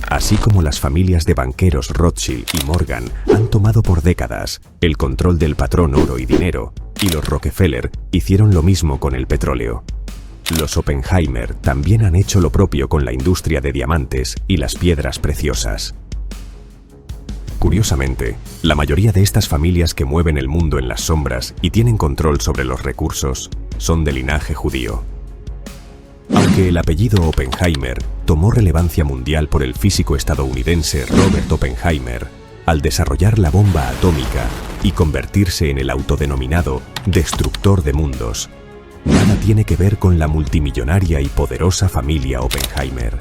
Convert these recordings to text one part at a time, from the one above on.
así como las familias de banqueros Rothschild y Morgan, han tomado por décadas el control del patrón oro y dinero, y los Rockefeller hicieron lo mismo con el petróleo. Los Oppenheimer también han hecho lo propio con la industria de diamantes y las piedras preciosas. Curiosamente, la mayoría de estas familias que mueven el mundo en las sombras y tienen control sobre los recursos son de linaje judío. Aunque el apellido Oppenheimer tomó relevancia mundial por el físico estadounidense Robert Oppenheimer al desarrollar la bomba atómica y convertirse en el autodenominado destructor de mundos, nada tiene que ver con la multimillonaria y poderosa familia Oppenheimer.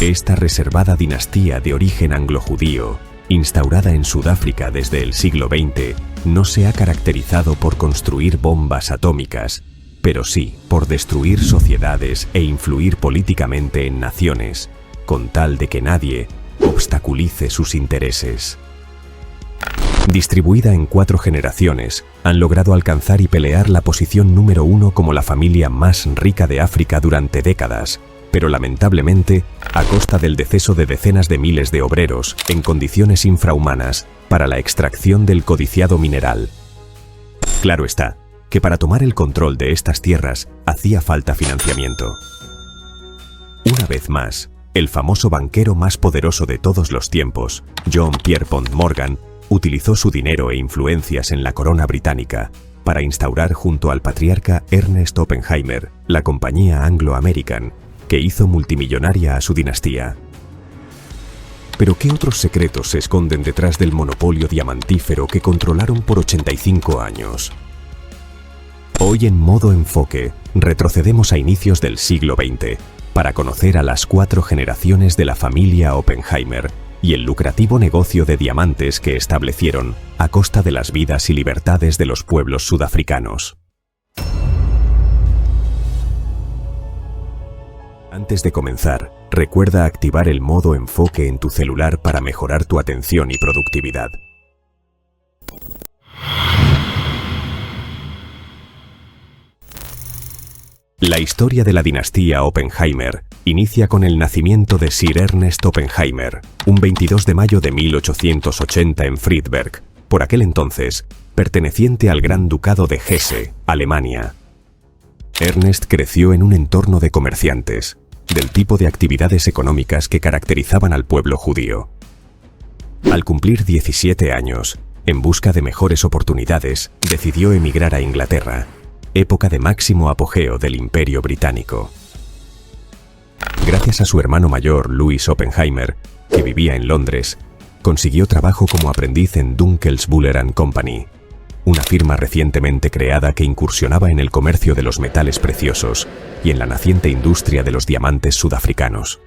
Esta reservada dinastía de origen anglo-judío, instaurada en Sudáfrica desde el siglo XX, no se ha caracterizado por construir bombas atómicas, pero sí por destruir sociedades e influir políticamente en naciones, con tal de que nadie obstaculice sus intereses. Distribuida en 4 generaciones, han logrado alcanzar y pelear la posición número 1 como la familia más rica de África durante décadas, pero lamentablemente a costa del deceso de decenas de miles de obreros en condiciones infrahumanas para la extracción del codiciado mineral. Claro está, que para tomar el control de estas tierras hacía falta financiamiento. Una vez más, el famoso banquero más poderoso de todos los tiempos, John Pierpont Morgan, utilizó su dinero e influencias en la corona británica para instaurar junto al patriarca Ernest Oppenheimer la compañía Anglo American, que hizo multimillonaria a su dinastía. Pero ¿qué otros secretos se esconden detrás del monopolio diamantífero que controlaron por 85 años? Hoy en Modo Enfoque retrocedemos a inicios del siglo XX para conocer a las 4 generaciones de la familia Oppenheimer y el lucrativo negocio de diamantes que establecieron a costa de las vidas y libertades de los pueblos sudafricanos. Antes de comenzar, recuerda activar el modo enfoque en tu celular para mejorar tu atención y productividad. La historia de la dinastía Oppenheimer inicia con el nacimiento de Sir Ernest Oppenheimer, un 22 de mayo de 1880 en Friedberg, por aquel entonces perteneciente al Gran Ducado de Hesse, Alemania. Ernest creció en un entorno de comerciantes, del tipo de actividades económicas que caracterizaban al pueblo judío. Al cumplir 17 años, en busca de mejores oportunidades, decidió emigrar a Inglaterra, época de máximo apogeo del Imperio Británico. Gracias a su hermano mayor, Louis Oppenheimer, que vivía en Londres, consiguió trabajo como aprendiz en Dunkels Buller & Company, una firma recientemente creada que incursionaba en el comercio de los metales preciosos y en la naciente industria de los diamantes sudafricanos.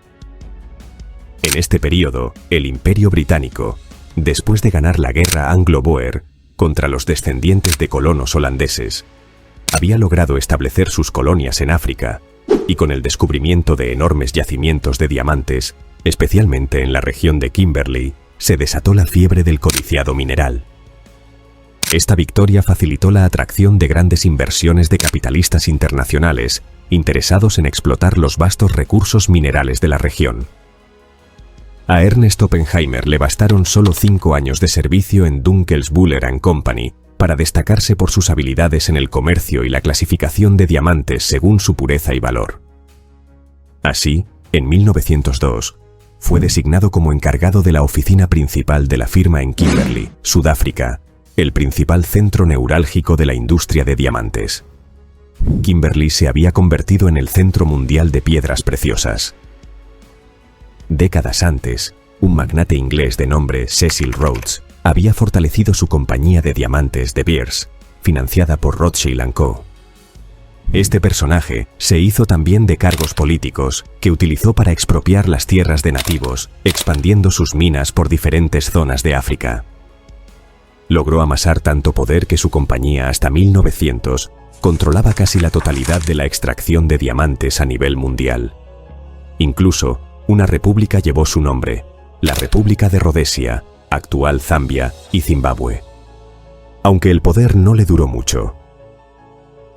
En este periodo, el Imperio Británico, después de ganar la guerra anglo-boer contra los descendientes de colonos holandeses, había logrado establecer sus colonias en África y con el descubrimiento de enormes yacimientos de diamantes, especialmente en la región de Kimberley, se desató la fiebre del codiciado mineral. Esta victoria facilitó la atracción de grandes inversiones de capitalistas internacionales interesados en explotar los vastos recursos minerales de la región. A Ernest Oppenheimer le bastaron solo 5 años de servicio en Dunkels Buller & Company para destacarse por sus habilidades en el comercio y la clasificación de diamantes según su pureza y valor. Así, en 1902, fue designado como encargado de la oficina principal de la firma en Kimberley, Sudáfrica, el principal centro neurálgico de la industria de diamantes. Kimberley se había convertido en el centro mundial de piedras preciosas. Décadas antes, un magnate inglés de nombre Cecil Rhodes había fortalecido su compañía de diamantes De Beers, financiada por Rothschild & Co. Este personaje se hizo también de cargos políticos que utilizó para expropiar las tierras de nativos, expandiendo sus minas por diferentes zonas de África. Logró amasar tanto poder que su compañía hasta 1900 controlaba casi la totalidad de la extracción de diamantes a nivel mundial. Incluso, una república llevó su nombre, la República de Rodesia, actual Zambia y Zimbabue. Aunque el poder no le duró mucho.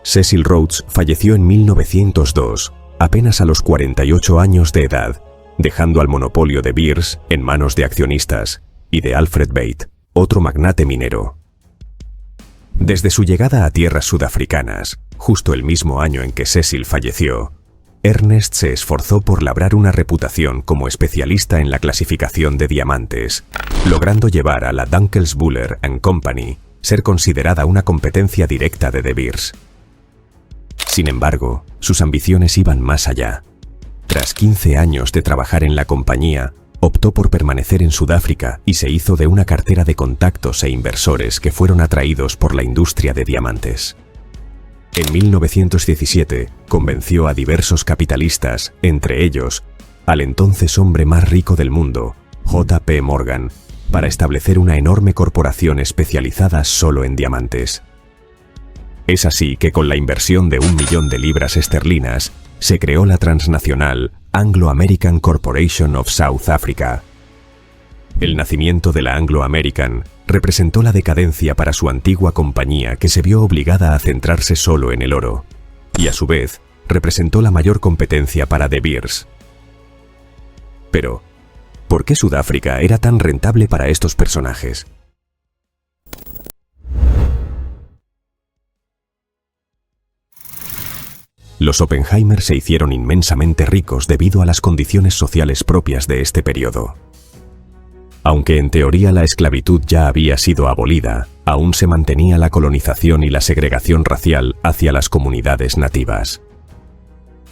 Cecil Rhodes falleció en 1902, apenas a los 48 años de edad, dejando al monopolio de Beers en manos de accionistas y de Alfred Bate, otro magnate minero. Desde su llegada a tierras sudafricanas, justo el mismo año en que Cecil falleció, Ernest se esforzó por labrar una reputación como especialista en la clasificación de diamantes, logrando llevar a la Dunkels Buller & Company ser considerada una competencia directa de De Beers. Sin embargo, sus ambiciones iban más allá. Tras 15 años de trabajar en la compañía, optó por permanecer en Sudáfrica y se hizo de una cartera de contactos e inversores que fueron atraídos por la industria de diamantes. En 1917 convenció a diversos capitalistas, entre ellos al entonces hombre más rico del mundo, J.P. Morgan, para establecer una enorme corporación especializada solo en diamantes. Es así que con la inversión de 1 millón de libras esterlinas, se creó la transnacional Anglo-American Corporation of South Africa. El nacimiento de la Anglo-American representó la decadencia para su antigua compañía, que se vio obligada a centrarse solo en el oro, y a su vez representó la mayor competencia para De Beers. Pero, ¿por qué Sudáfrica era tan rentable para estos personajes? Los Oppenheimer se hicieron inmensamente ricos debido a las condiciones sociales propias de este periodo. Aunque en teoría la esclavitud ya había sido abolida, aún se mantenía la colonización y la segregación racial hacia las comunidades nativas.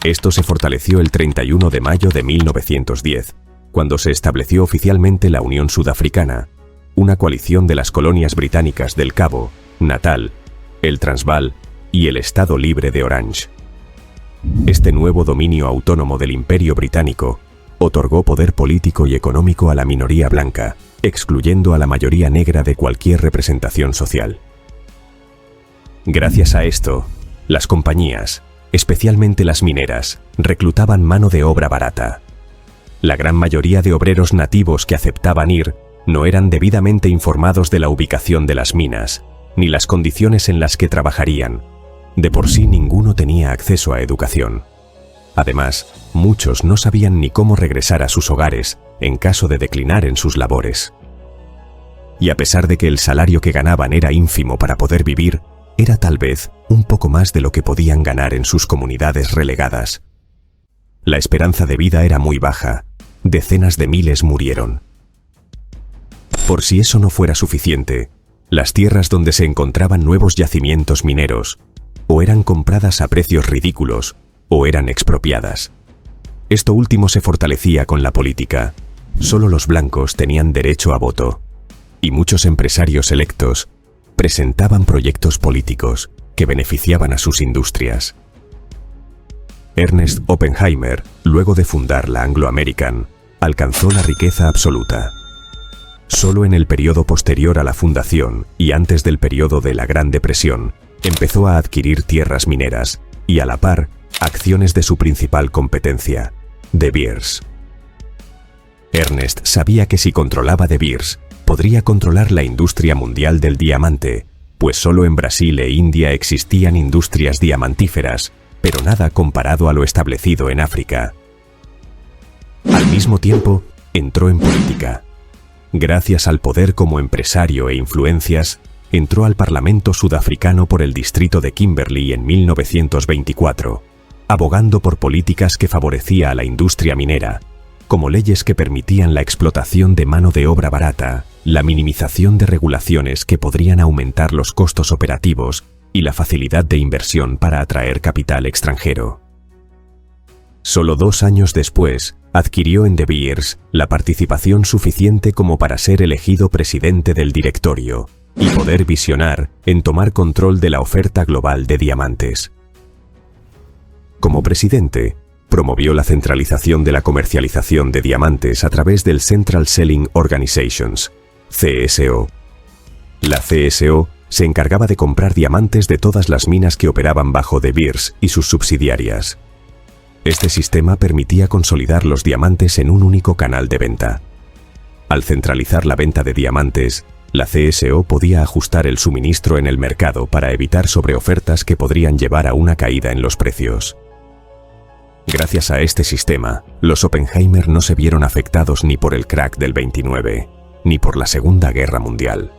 Esto se fortaleció el 31 de mayo de 1910, cuando se estableció oficialmente la Unión Sudafricana, una coalición de las colonias británicas del Cabo, Natal, el Transvaal y el Estado Libre de Orange. Este nuevo dominio autónomo del Imperio Británico otorgó poder político y económico a la minoría blanca, excluyendo a la mayoría negra de cualquier representación social. Gracias a esto, las compañías, especialmente las mineras, reclutaban mano de obra barata. La gran mayoría de obreros nativos que aceptaban ir no eran debidamente informados de la ubicación de las minas, ni las condiciones en las que trabajarían. De por sí ninguno tenía acceso a educación. Además, muchos no sabían ni cómo regresar a sus hogares en caso de declinar en sus labores. Y a pesar de que el salario que ganaban era ínfimo para poder vivir, era tal vez un poco más de lo que podían ganar en sus comunidades relegadas. La esperanza de vida era muy baja, decenas de miles murieron. Por si eso no fuera suficiente, las tierras donde se encontraban nuevos yacimientos mineros o eran compradas a precios ridículos o eran expropiadas. Esto último se fortalecía con la política. Solo los blancos tenían derecho a voto, y muchos empresarios electos presentaban proyectos políticos que beneficiaban a sus industrias. Ernest Oppenheimer, luego de fundar la Anglo-American, alcanzó la riqueza absoluta. Solo en el periodo posterior a la fundación y antes del periodo de la Gran Depresión, empezó a adquirir tierras mineras y, a la par, acciones de su principal competencia, De Beers. Ernest sabía que si controlaba De Beers, podría controlar la industria mundial del diamante, pues solo en Brasil e India existían industrias diamantíferas, pero nada comparado a lo establecido en África. Al mismo tiempo, entró en política. Gracias al poder como empresario e influencias, entró al Parlamento sudafricano por el distrito de Kimberley en 1924, abogando por políticas que favorecían a la industria minera, como leyes que permitían la explotación de mano de obra barata, la minimización de regulaciones que podrían aumentar los costos operativos y la facilidad de inversión para atraer capital extranjero. Solo 2 años después, adquirió en De Beers la participación suficiente como para ser elegido presidente del directorio y poder visionar en tomar control de la oferta global de diamantes. Como presidente, promovió la centralización de la comercialización de diamantes a través del Central Selling Organizations, CSO. La CSO se encargaba de comprar diamantes de todas las minas que operaban bajo De Beers y sus subsidiarias. Este sistema permitía consolidar los diamantes en un único canal de venta. Al centralizar la venta de diamantes, la CSO podía ajustar el suministro en el mercado para evitar sobreofertas que podrían llevar a una caída en los precios. Gracias a este sistema, los Oppenheimer no se vieron afectados ni por el crack del 29, ni por la Segunda Guerra Mundial.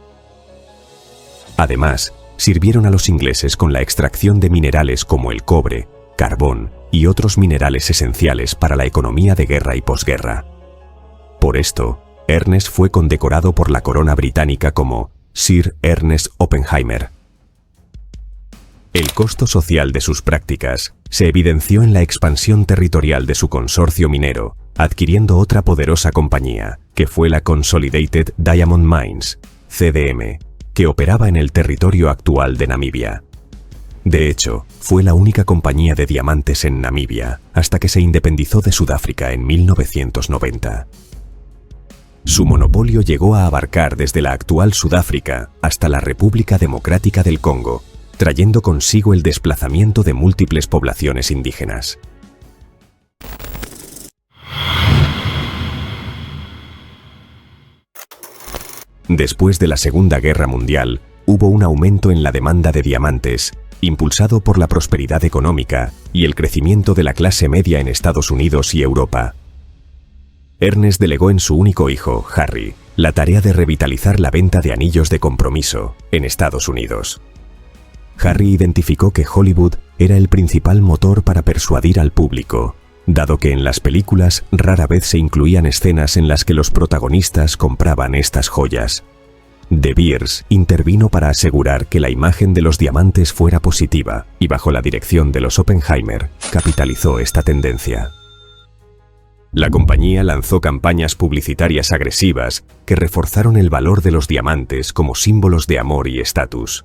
Además, sirvieron a los ingleses con la extracción de minerales como el cobre, carbón y otros minerales esenciales para la economía de guerra y posguerra. Por esto, Ernest fue condecorado por la corona británica como Sir Ernest Oppenheimer. El costo social de sus prácticas se evidenció en la expansión territorial de su consorcio minero, adquiriendo otra poderosa compañía, que fue la Consolidated Diamond Mines, CDM, que operaba en el territorio actual de Namibia. De hecho, fue la única compañía de diamantes en Namibia hasta que se independizó de Sudáfrica en 1990. Su monopolio llegó a abarcar desde la actual Sudáfrica hasta la República Democrática del Congo, trayendo consigo el desplazamiento de múltiples poblaciones indígenas. Después de la Segunda Guerra Mundial, hubo un aumento en la demanda de diamantes, impulsado por la prosperidad económica y el crecimiento de la clase media en Estados Unidos y Europa. Ernest delegó en su único hijo, Harry, la tarea de revitalizar la venta de anillos de compromiso en Estados Unidos. Harry identificó que Hollywood era el principal motor para persuadir al público, dado que en las películas rara vez se incluían escenas en las que los protagonistas compraban estas joyas. De Beers intervino para asegurar que la imagen de los diamantes fuera positiva y bajo la dirección de los Oppenheimer capitalizó esta tendencia. La compañía lanzó campañas publicitarias agresivas que reforzaron el valor de los diamantes como símbolos de amor y estatus.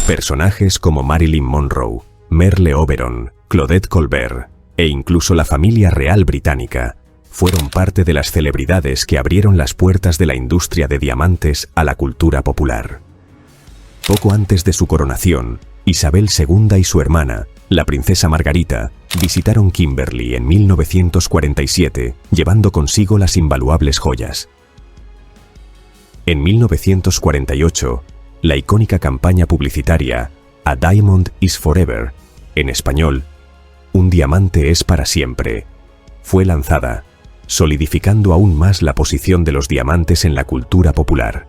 Personajes como Marilyn Monroe, Merle Oberon, Claudette Colbert e incluso la familia real británica fueron parte de las celebridades que abrieron las puertas de la industria de diamantes a la cultura popular. Poco antes de su coronación, Isabel II y su hermana, la princesa Margarita, visitaron Kimberley en 1947, llevando consigo las invaluables joyas. En 1948, la icónica campaña publicitaria A Diamond is Forever, en español, Un diamante es para siempre, fue lanzada, solidificando aún más la posición de los diamantes en la cultura popular.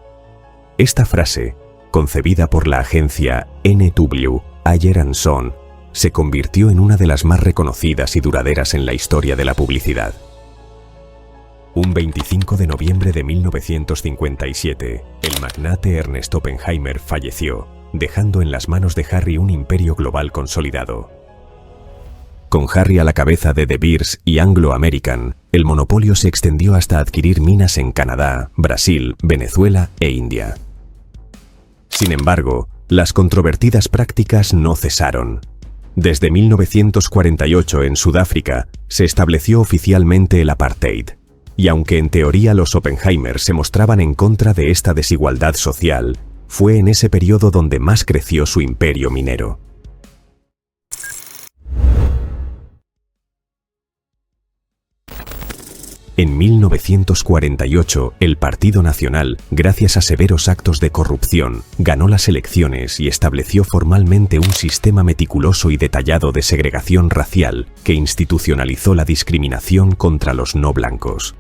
Esta frase, concebida por la agencia N.W. Ayer & Son, se convirtió en una de las más reconocidas y duraderas en la historia de la publicidad. Un 25 de noviembre de 1957, el magnate Ernest Oppenheimer falleció, dejando en las manos de Harry un imperio global consolidado. Con Harry a la cabeza de De Beers y Anglo American, el monopolio se extendió hasta adquirir minas en Canadá, Brasil, Venezuela e India. Sin embargo, las controvertidas prácticas no cesaron. Desde 1948 en Sudáfrica se estableció oficialmente el apartheid, y aunque en teoría los Oppenheimer se mostraban en contra de esta desigualdad social, fue en ese periodo donde más creció su imperio minero. En 1948, el Partido Nacional, gracias a severos actos de corrupción, ganó las elecciones y estableció formalmente un sistema meticuloso y detallado de segregación racial que institucionalizó la discriminación contra los no blancos.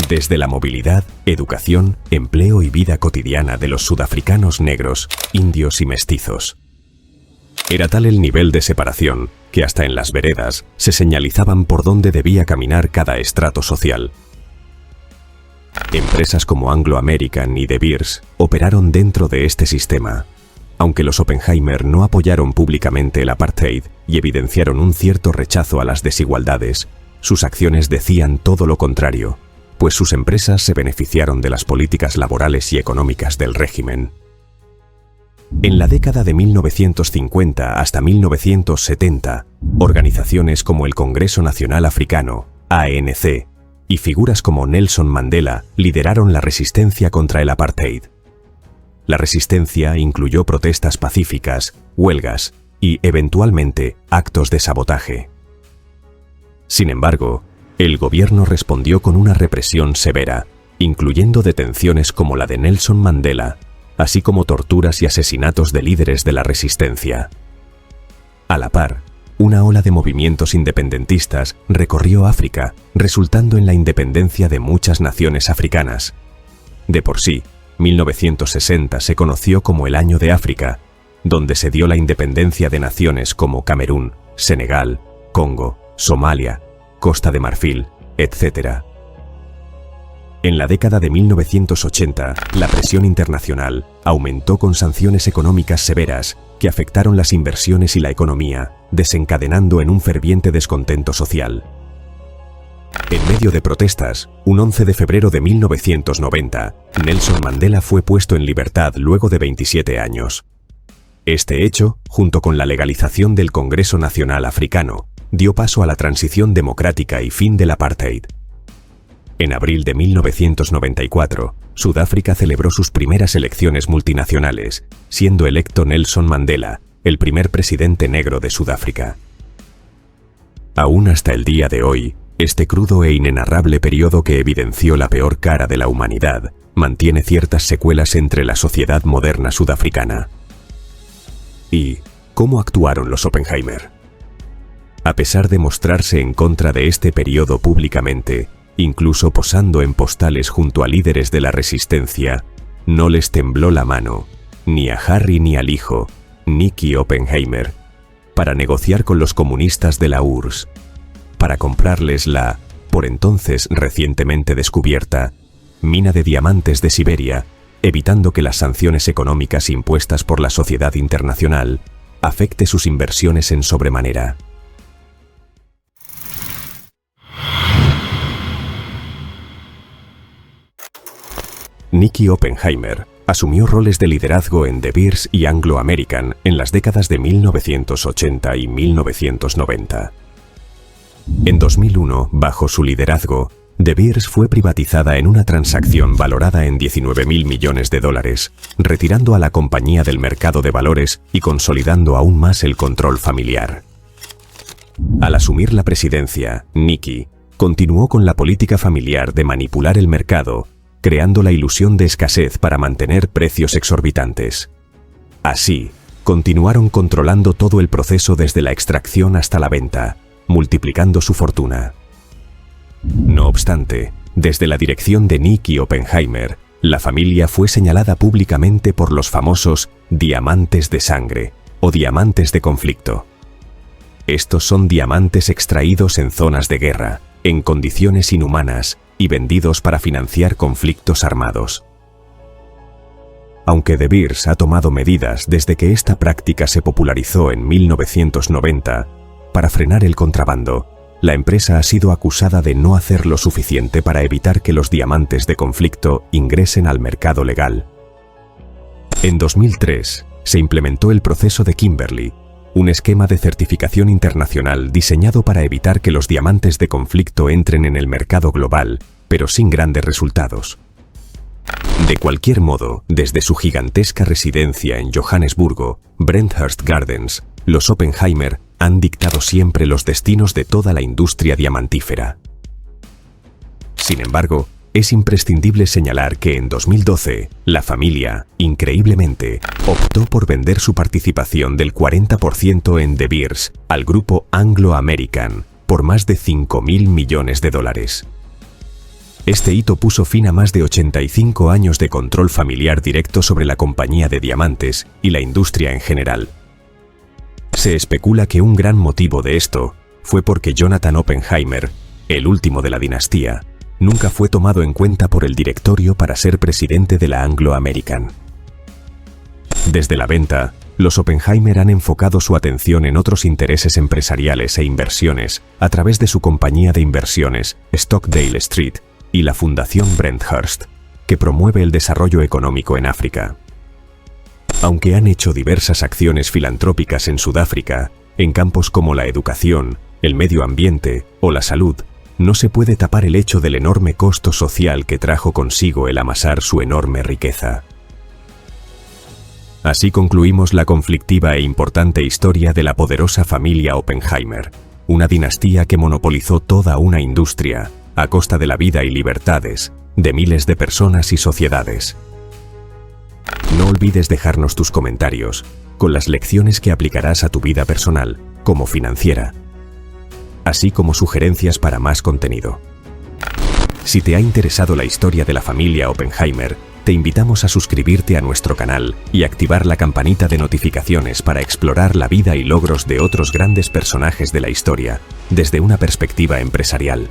Desde la movilidad, educación, empleo y vida cotidiana de los sudafricanos negros, indios y mestizos. Era tal el nivel de separación que hasta en las veredas se señalizaban por dónde debía caminar cada estrato social. Empresas como Anglo American y De Beers operaron dentro de este sistema. Aunque los Oppenheimer no apoyaron públicamente el apartheid y evidenciaron un cierto rechazo a las desigualdades, sus acciones decían todo lo contrario, pues sus empresas se beneficiaron de las políticas laborales y económicas del régimen. En la década de 1950 hasta 1970, organizaciones como el Congreso Nacional Africano, ANC, y figuras como Nelson Mandela lideraron la resistencia contra el apartheid. La resistencia incluyó protestas pacíficas, huelgas y, eventualmente, actos de sabotaje. Sin embargo, el gobierno respondió con una represión severa, incluyendo detenciones como la de Nelson Mandela, así como torturas y asesinatos de líderes de la resistencia. A la par, una ola de movimientos independentistas recorrió África, resultando en la independencia de muchas naciones africanas. De por sí, 1960 se conoció como el Año de África, donde se dio la independencia de naciones como Camerún, Senegal, Congo, Somalia, Costa de Marfil, etc. En la década de 1980, la presión internacional aumentó con sanciones económicas severas que afectaron las inversiones y la economía, desencadenando en un ferviente descontento social. En medio de protestas, un 11 de febrero de 1990, Nelson Mandela fue puesto en libertad luego de 27 años. Este hecho, junto con la legalización del Congreso Nacional Africano, dio paso a la transición democrática y fin del apartheid. En abril de 1994, Sudáfrica celebró sus primeras elecciones multinacionales, siendo electo Nelson Mandela, el primer presidente negro de Sudáfrica. Aún hasta el día de hoy, este crudo e inenarrable periodo que evidenció la peor cara de la humanidad mantiene ciertas secuelas entre la sociedad moderna sudafricana. ¿Y cómo actuaron los Oppenheimer? A pesar de mostrarse en contra de este periodo públicamente, incluso posando en postales junto a líderes de la resistencia, no les tembló la mano, ni a Harry ni al hijo, Nicky Oppenheimer, para negociar con los comunistas de la URSS, para comprarles la, por entonces recientemente descubierta, mina de diamantes de Siberia, evitando que las sanciones económicas impuestas por la sociedad internacional afecte sus inversiones en sobremanera. Nicky Oppenheimer asumió roles de liderazgo en De Beers y Anglo American en las décadas de 1980 y 1990. En 2001, bajo su liderazgo, De Beers fue privatizada en una transacción valorada en $19.000 millones, retirando a la compañía del mercado de valores y consolidando aún más el control familiar. Al asumir la presidencia, Nicky continuó con la política familiar de manipular el mercado, creando la ilusión de escasez para mantener precios exorbitantes. Así, continuaron controlando todo el proceso desde la extracción hasta la venta, multiplicando su fortuna. No obstante, desde la dirección de Nicky Oppenheimer, la familia fue señalada públicamente por los famosos diamantes de sangre o diamantes de conflicto. Estos son diamantes extraídos en zonas de guerra, en condiciones inhumanas, y vendidos para financiar conflictos armados. Aunque De Beers ha tomado medidas desde que esta práctica se popularizó en 1990 para frenar el contrabando, la empresa ha sido acusada de no hacer lo suficiente para evitar que los diamantes de conflicto ingresen al mercado legal. En 2003, se implementó el proceso de Kimberley, un esquema de certificación internacional diseñado para evitar que los diamantes de conflicto entren en el mercado global, pero sin grandes resultados. De cualquier modo, desde su gigantesca residencia en Johannesburgo, Brenthurst Gardens, los Oppenheimer han dictado siempre los destinos de toda la industria diamantífera. Sin embargo, es imprescindible señalar que en 2012, la familia, increíblemente, optó por vender su participación del 40% en De Beers al grupo Anglo American por más de $5.000 millones. Este hito puso fin a más de 85 años de control familiar directo sobre la compañía de diamantes y la industria en general. Se especula que un gran motivo de esto fue porque Jonathan Oppenheimer, el último de la dinastía, nunca fue tomado en cuenta por el directorio para ser presidente de la Anglo American. Desde la venta, los Oppenheimer han enfocado su atención en otros intereses empresariales e inversiones a través de su compañía de inversiones, Stockdale Street, y la Fundación Brenthurst, que promueve el desarrollo económico en África. Aunque han hecho diversas acciones filantrópicas en Sudáfrica, en campos como la educación, el medio ambiente o la salud, no se puede tapar el hecho del enorme costo social que trajo consigo el amasar su enorme riqueza. Así concluimos la conflictiva e importante historia de la poderosa familia Oppenheimer, una dinastía que monopolizó toda una industria, a costa de la vida y libertades de miles de personas y sociedades. No olvides dejarnos tus comentarios con las lecciones que aplicarás a tu vida personal como financiera, así como sugerencias para más contenido. Si te ha interesado la historia de la familia Oppenheimer, te invitamos a suscribirte a nuestro canal y activar la campanita de notificaciones para explorar la vida y logros de otros grandes personajes de la historia desde una perspectiva empresarial.